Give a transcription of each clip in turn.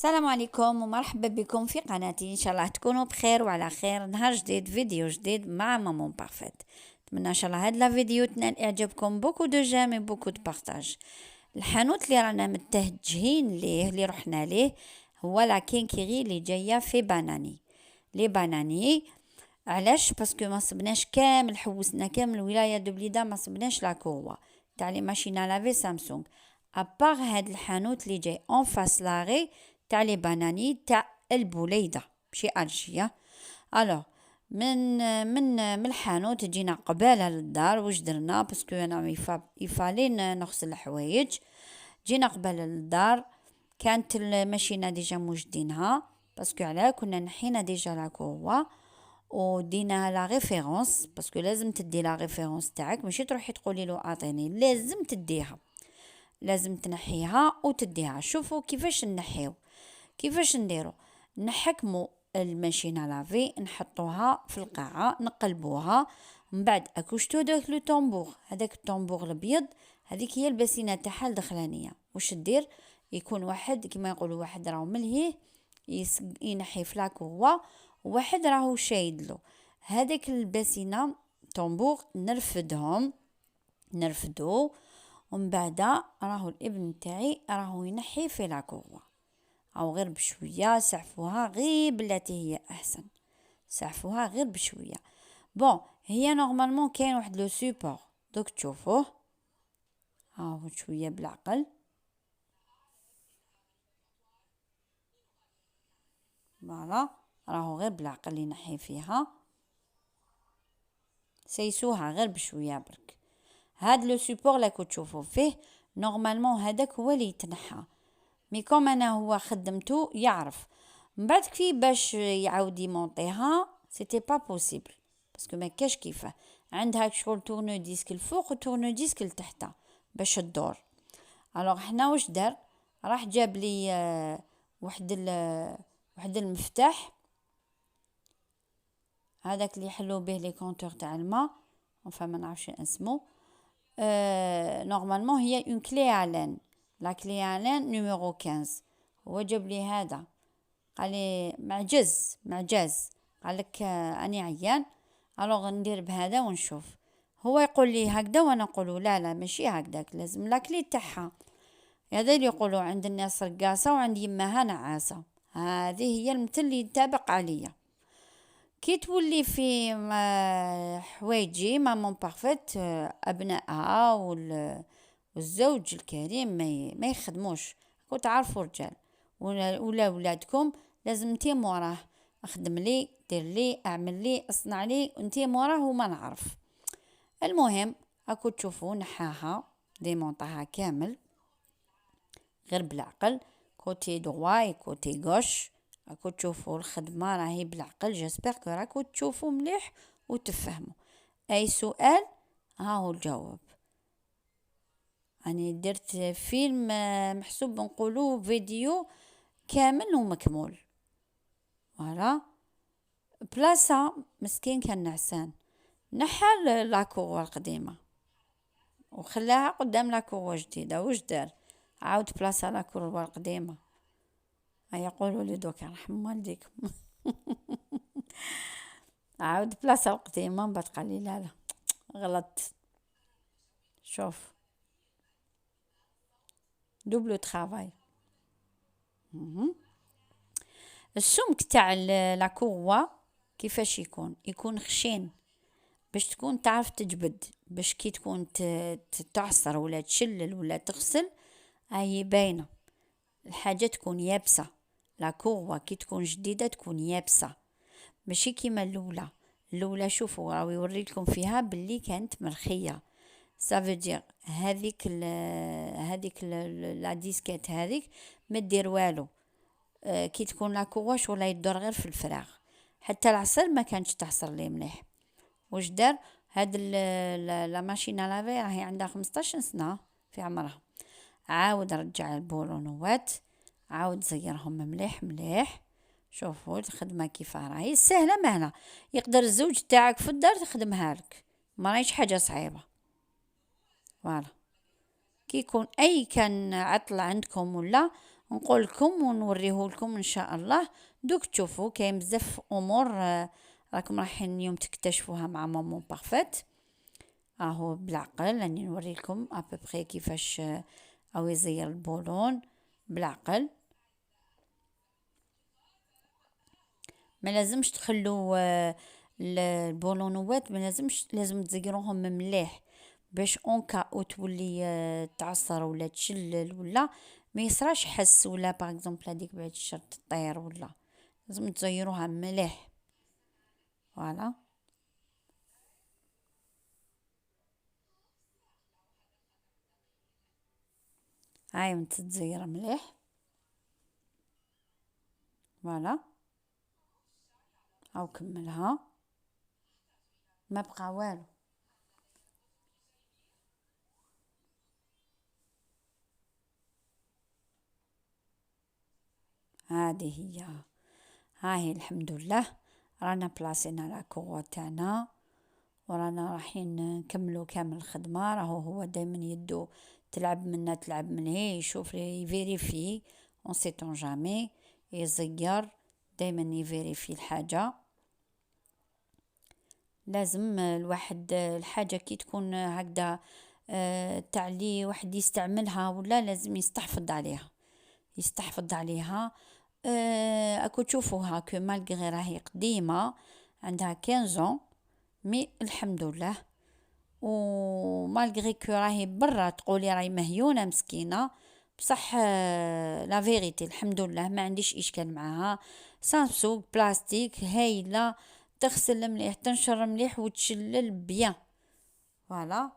السلام عليكم ومرحبا بكم في قناتي. ان شاء الله تكونوا بخير وعلى خير. نهار جديد، فيديو جديد مع مامون بارفيت. نتمنى ان شاء الله هاد لا فيديو تنال اعجابكم، بوكو دو جيم بوكو دو بارطاج. الحانوت اللي رانا متجهين ليه، اللي رحنا ليه، هو لا كينكيري اللي جايه في باناني. لي باناني علاش؟ باسكو ما صبناش كامل، حوسنا كامل الولايه دو بليده، ما صبناش لا كوروا تاع لي ماشين لافي سامسونج. ابار هاد الحانوت اللي جاي اون فاس لاغي تاع لي باناني تاع البوليده ماشي الجيه. الوغ من الحانوت جينا قبالها للدار. واش درنا؟ باسكو انا يفالي نغسل الحوايج. جينا قبالها للدار، كانت الماشينه ديجا موجدينها، باسكو علاه كنا نحينا ديجا لا كوروا ودينا لا ريفيرونس، باسكو لازم تدي لا ريفيرونس تاعك، ماشي تروحي تقولي له اعطيني، لازم تديها، لازم تنحيها وتديها. شوفوا كيفاش نحيو، كيفاش نديرو. نحكموا الماشينه لافي، نحطوها في القاعه، نقلبوها، من بعد اكوشتو داك لو طنبور، هذاك الطنبور الابيض، هذيك هي البسينه تاعها الدخلانيه. واش دير؟ يكون واحد كيما يقولوا، واحد راهو ملهيه ينحي في لاكوا، وواحد راهو شايدلو هذاك البسينه طنبور. نرفدو ومن بعد راهو الابن تاعي راهو ينحي في لاكوا، او غير بشويه سعفوها، غير بلاتي هي احسن، سعفوها غير بشويه. بون هي نورمالمون كاين واحد لو سوبور، دوك تشوفوه هاو شويه بالعقل. فوالا راهو غير بالعقل ينحي فيها، سيسوها غير بشويه برك. هاد لو سوبور لاكو تشوفوا فيه نورمالمون هذاك هو اللي يتنحى، مي كوم انا هو خدمته يعرف. من بعد كي باش يعاود يمونطيها سيتي با بوسيبل، باسكو ما كاش كيفاه. عندها شغل تورنو ديسك الفوق وتورنو ديسك لتحت باش الدور. الوغ حنا واش دار؟ راح جاب لي واحد المفتاح، هذاك اللي يحلو به لي كونتور تاع الماء، ما نعرفش اسمه. نورمالمون هي اون كلي الين، لا كلي الين نيميرو 15. هو جاب لي هذا، قال لي معجز، قال لك اني عيان، الوغ ندير بهذا ونشوف. هو يقول لي هكذا وانا نقول لا ماشي هكذاك، لازم لاكلي تاعها. هذا اللي يقولوا عند الناس رقاصه وعند يماها نعاسه، هذه هي المثل اللي ينطبق عليا. كي تولي في حوايجي مامون بارفيت، ابنائها والزوج الكريم ما يخدموش. كنت تعرفوا رجال ولا ولادكم لازم انتي موراه، اخدم لي، دير لي، اعمل لي، اصنع لي، انتي موراه وما نعرف. المهم اكو تشوفوا نحاها ديمونطاها كامل غير بالعقل، كوتي دغوا كوتي غوش. راكو تشوفوا الخدمه راهي بالعقل. جيسبر كو راكو تشوفوا مليح وتفهموا. اي سؤال ها هو الجواب. اني درت فيلم محسوب نقولوا فيديو كامل ومكمول. فوالا بلاصه مسكين كان نعسان، نحى لاكوغ القديمه وخلاها قدام لاكوغ جديده. واش دار؟ عاود بلاصه لاكوغ القديمه. يقولوا لي دوكا رحم والديكم عاود بلاصه القديمه، من بعد قال لي لا غلطت. شوف دوبلو ترافاي. السمك تاع لاكوغوا كيفاش يكون خشين، باش تكون تعرف تجبد، باش كي تكون تعصر ولا تشلل ولا تغسل هاي باينه الحاجه تكون يابسه. لاكوغوا كي تكون جديده تكون يابسه، ماشي كيما الاولى شوفوا راهو يوريلكم فيها باللي كانت مرخيه. سافو دير هذيك لا ديسكيت هذيك ما دير والو. كي تكون لاكواش ولا يدور غير في الفراغ، حتى العصير ما كانش تعصر ليه مليح. واش دار؟ هاد لا ماشينه لافي راهي عندها 15 سنه في عمرها. عاود رجع البولونوات، عاود زيرهم مليح مليح. شوفوا الخدمه كيف راهي سهله مهله، يقدر الزوج تاعك في الدار تخدمها لك، ما راهيش حاجه صعيبه. فوالا كي يكون اي كان عطله عندكم ولا نقول لكم ونوريه لكم ان شاء الله. دوك تشوفوا كاين بزاف امور راكم رايحين اليوم تكتشفوها مع مامون بارفيت. اهو بالعقل راني نوري لكم ابوبخي كيفاش او يزير البولون بالعقل. ما لازمش تخلو البولونوات، ما لازمش، لازم تزيروهم مليح باش اونكا او تولي تعصر ولا تشلل ولا ما يصراش حس ولا باغ اكزومبل هذيك بعد الشر تطير ولا، لازم تزيروها مليح. فوالا هاي وانت تزير مليح. فوالا او كملها، ما بقى والو. هذه هي، هاهي الحمد لله رانا بلاصينا لا كوغ تاعنا ورانا رايحين نكملو كامل الخدمة. راهو هو دايما يدو تلعب منا تلعب من هي يشوف يفيريفي اون سيتون جامي، يزير دايما يفيريفي الحاجة. لازم الواحد الحاجة كي تكون هكذا تاع لي واحد يستعملها ولا لازم يستحفظ عليها، يستحفظ عليها. اكو تشوفوها كو مالغري راهي قديمة عندها 15 مي الحمد لله، و مالغري كو راهي برا تقولي راهي مهيونة مسكينة، بصح لا فيريتي الحمد لله ما عنديش اشكال معاها. سامسونج بلاستيك هايلة، تغسل مليح تنشر مليح وتشلل بيان. فوالا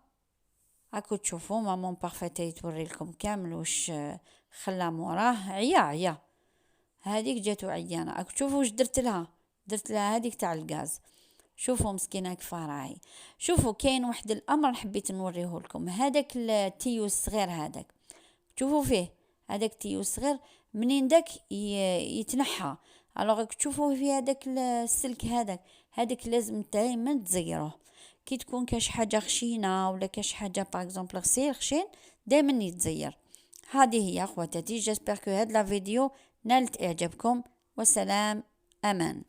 راكو تشوفوا مامون بارفيت توري لكم كامل واش خلا موراه. عيا هذيك جاتو عيانه، راكو تشوفوا واش درت لها، درت لها هذيك تاع الغاز. شوفوا مسكينه كيف راهي. شوفوا كاين واحد الامر حبيت نوريه لكم، هذاك التيو الصغير هذاك تشوفوا فيه، هذاك التيو الصغير منين داك يتنحى. الوغ تشوفوا في هذاك السلك هذاك لازم دائما تزيروه. كي تكون كاش حاجه خشينه ولا كاش حاجه باغ اكزومبل غسيل خشين دائما يتزير. هذه هي اخواتاتي، جيسبر كو هاد لا فيديو نالت اعجابكم. وسلام امان.